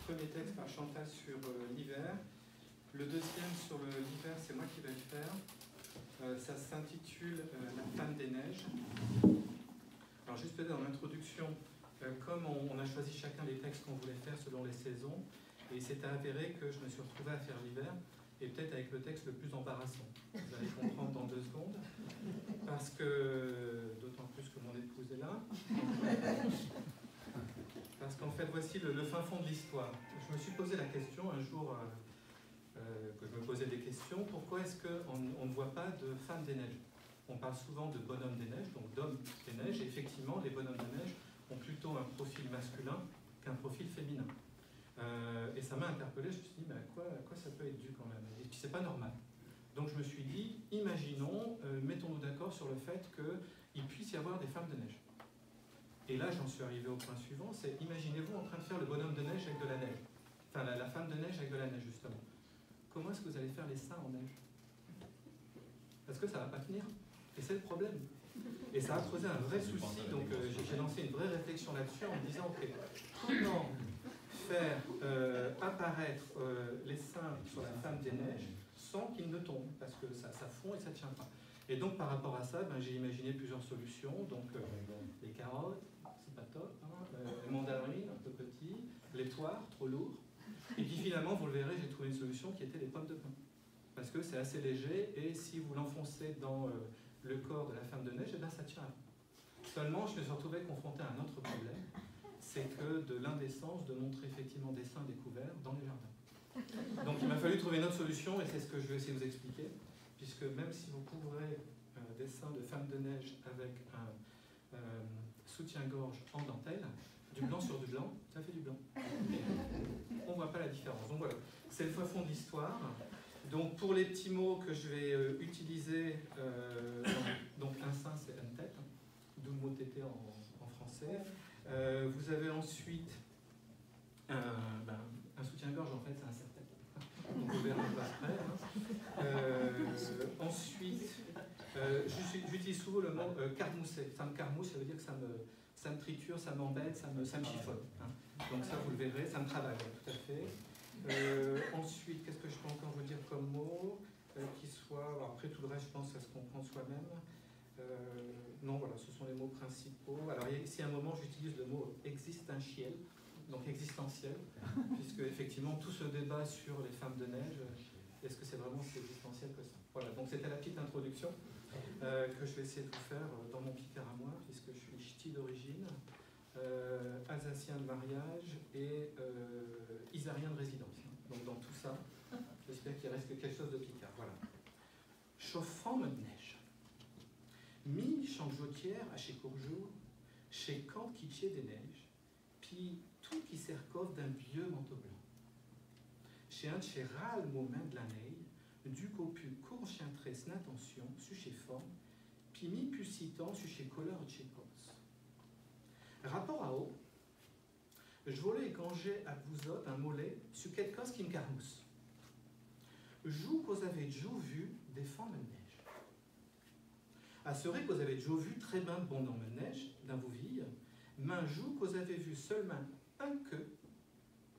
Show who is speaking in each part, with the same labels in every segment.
Speaker 1: premier texte par Chantal sur l'hiver. Le deuxième sur l'hiver, c'est moi qui vais le faire. Ça s'intitule La femme des neiges. Alors juste peut-être dans l'introduction, comme on a choisi chacun les textes qu'on voulait faire selon les saisons, et il s'est avéré que je me suis retrouvé à faire l'hiver, et peut-être avec le texte le plus embarrassant. Vous allez comprendre dans 2 secondes, parce que, d'autant plus que mon épouse est là, parce qu'en fait, voici le fin fond de l'histoire. Je me suis posé la question un jour, que je me posais des questions, pourquoi est-ce qu'on ne voit pas de femmes des neiges? On parle souvent de bonhommes des neiges, donc d'hommes des neiges, et effectivement, les bonhommes des neiges ont plutôt un profil masculin qu'un profil féminin. Et ça m'a interpellé, je me suis dit, mais à quoi ça peut être dû quand même? Et puis c'est pas normal. Donc je me suis dit, imaginons, mettons-nous d'accord sur le fait qu'il puisse y avoir des femmes de neige. Et là, j'en suis arrivé au point suivant, c'est imaginez-vous en train de faire le bonhomme de neige avec de la neige. Enfin, la femme de neige avec de la neige, justement. Comment est-ce que vous allez faire les seins en neige? Parce que ça ne va pas tenir. Et c'est le problème. Et ça a creusé un vrai souci, donc j'ai lancé une vraie réflexion là-dessus en me disant, ok, comment faire apparaître les seins sur la femme des neiges sans qu'ils ne tombent, parce que ça fond et ça ne tient pas. Et donc par rapport à ça, j'ai imaginé plusieurs solutions, donc les carottes, c'est pas top, hein, les mandarines, un peu petits, les poires, trop lourds, et puis finalement, vous le verrez, j'ai trouvé une solution qui était les pommes de pin. Parce que c'est assez léger, et si vous l'enfoncez dans le corps de la femme de neige, et bien ça tient. Seulement, je me suis retrouvé confronté à un autre problème, c'est que de l'indécence de montrer effectivement des seins découverts dans les jardins. Donc il m'a fallu trouver une autre solution, et c'est ce que je vais essayer de vous expliquer, puisque même si vous couvrez des seins de femme de neige avec un soutien-gorge en dentelle, du blanc sur du blanc, ça fait du blanc. On ne voit pas la différence. Donc voilà, c'est le fin fond de l'histoire. Donc pour les petits mots que je vais utiliser, donc un sein c'est une tête, d'où le mot tété en français. Vous avez ensuite un soutien-gorge, en fait c'est un serre-tête. Donc vous verrez un peu après. Ensuite, j'utilise souvent le mot carmousser. Ça me carmousse, ça veut dire que ça me triture, ça m'embête, ça me chiffonne. Hein. Donc ça vous le verrez, ça me travaille, tout à fait. Ensuite, qu'est-ce que je peux encore vous dire comme mot qui soit... Alors après, tout le reste, je pense, ça se comprend soi-même. Non, voilà, ce sont les mots principaux. Alors ici, à un moment, j'utilise le mot existentiel, donc existentiel, puisque effectivement, tout ce débat sur les femmes de neige, est-ce que c'est vraiment si existentiel que ça? Voilà, donc c'était la petite introduction que je vais essayer de vous faire dans mon picard à moi, puisque je suis ch'ti d'origine. Alsacien de mariage et isarien de résidence. Donc dans tout ça, j'espère qu'il reste quelque chose de picard. Voilà. Chauffant de neige. Mi changeotière à chez Courjour, chez Camp Kitché des neiges, puis tout qui sercove d'un vieux manteau blanc. Chez un de chez râle moment de la neige, du copu court chien tresse n'attention, su chez forme, puis mi pucitant su chez couleur de chez cos. Rapport à eau, je volais quand j'ai à vous autres un mollet sur quelque chose qui me carmousse. Joue qu'aux avez déjà vu des femmes de neige. Assurez qu'aux avez déjà vu très bien de bon homme de neige dans vos vies, mais un jour qu'aux avez vu seulement un que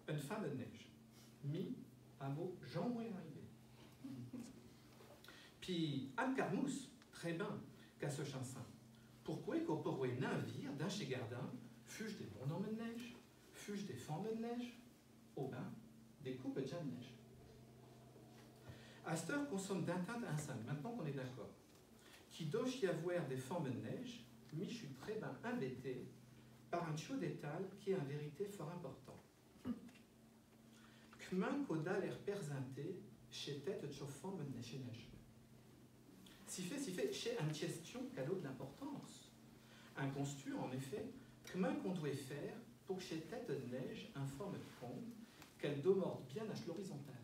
Speaker 1: une femme de neige. Mi un mot Jean moyen arrivé. Puis un carmousse très bien qu'à ce chanson. Pourquoi qu'on pourrait navire d'un chez Gardin, fût-je des bonhommes de neige, fût-je des femmes de neige, au bain, des coupes de neige. À cette heure qu'on somme d'atteinte à un sein, maintenant qu'on est d'accord, qui doit y avoir des femmes de neige, mais je suis très bien embêté par un chaud d'étal qui est en vérité fort important. Comment qu'on a l'air présenté chez tête de chauffant de neige. Si fait, chez une question cadeau de l'importance. Un constur, en effet, comment qu'on doit faire pour que chez tête de neige informe de fond qu'elle demeure bien à l'horizontale.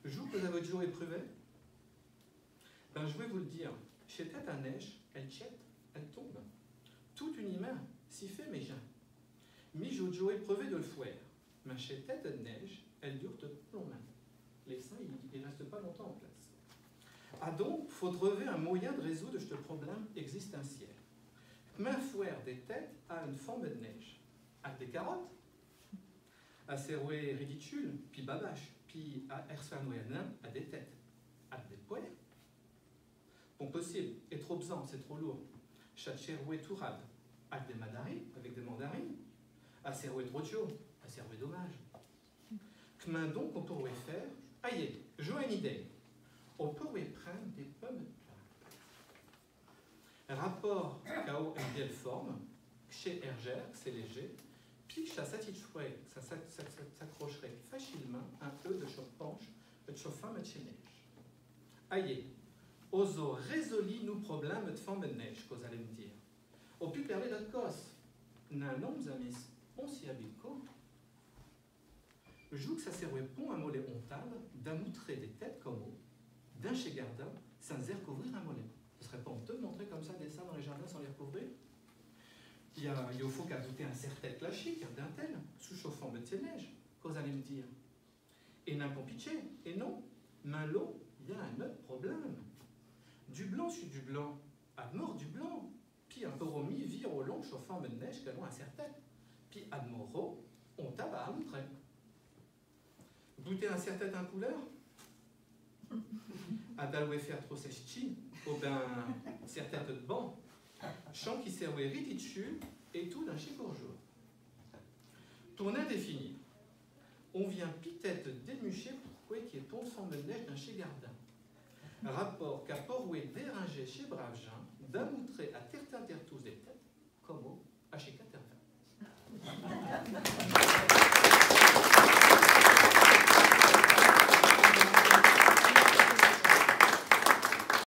Speaker 1: Jour que vous avez toujours éprouvé, ben je vais vous le dire, chez tête à neige, elle chette, elle tombe. Tout uniment, si fait mes gens. Mi j'ai toujours éprouvé de le faire, mais chez tête de neige, elle dure de longtemps. Les seins, ils ne restent pas longtemps en place. Ah donc, faut trouver un moyen de résoudre ce problème existentiel. Comment faire des têtes à une forme de neige? Avec des carottes? à Seroué ridicule, puis babache, puis à Ersanouénin, à des têtes, à des poils. Bon, possible, et trop besoin, c'est trop lourd. Chacheroué tourade, à des mandarines, avec des mandarines. À Seroué trop chaud, à Seroué dommage. Qu'main donc on pourrait faire? Aïe, j'ai une idée. On pourrait prendre des pommes. Rapport KO une belle forme, chez Hergère, c'est léger, puis ça s'accrocherait facilement un peu de chauffe-penche, de chauffant de chez neige. Aïe, oso résolu nos problèmes de forme de neige, qu'aux allez me dire. Au pu parler de cause, n'un homme amis, on s'y habite quoi? Le jour que ça servait pont un mollet hontable, d'amoutrer des têtes comme eau, d'un chez Gardin, sans recouvrir un mollet. Ce serait pas honteux de montrer comme ça des seins dans les jardins sans les recouvrir? Il faut qu'ajouter un certain clachique, un tel, sous chauffant de neige, qu'aux allez me dire. Et n'a pas pitché, et non, main l'eau, il y a un autre problème. Du blanc sur du blanc, à mort du blanc, puis un peu remis, vire au long, chauffant de neige, qu'allons un certain. Puis à moro, on tape à montrer. Goûter un certain en couleur? À d'alouer faire trop sèche-chi, ou ben, certain de bon. Chant qui servait ridicule et tout d'un chicour jour. Tourne indéfini. On vient peut-être démucher pourquoi qui est ton de forme de neige d'un chez Gardin. Rapport qu'à Poroué dérangé chez Bravejean, d'amoutrer à terre tous des têtes, comme au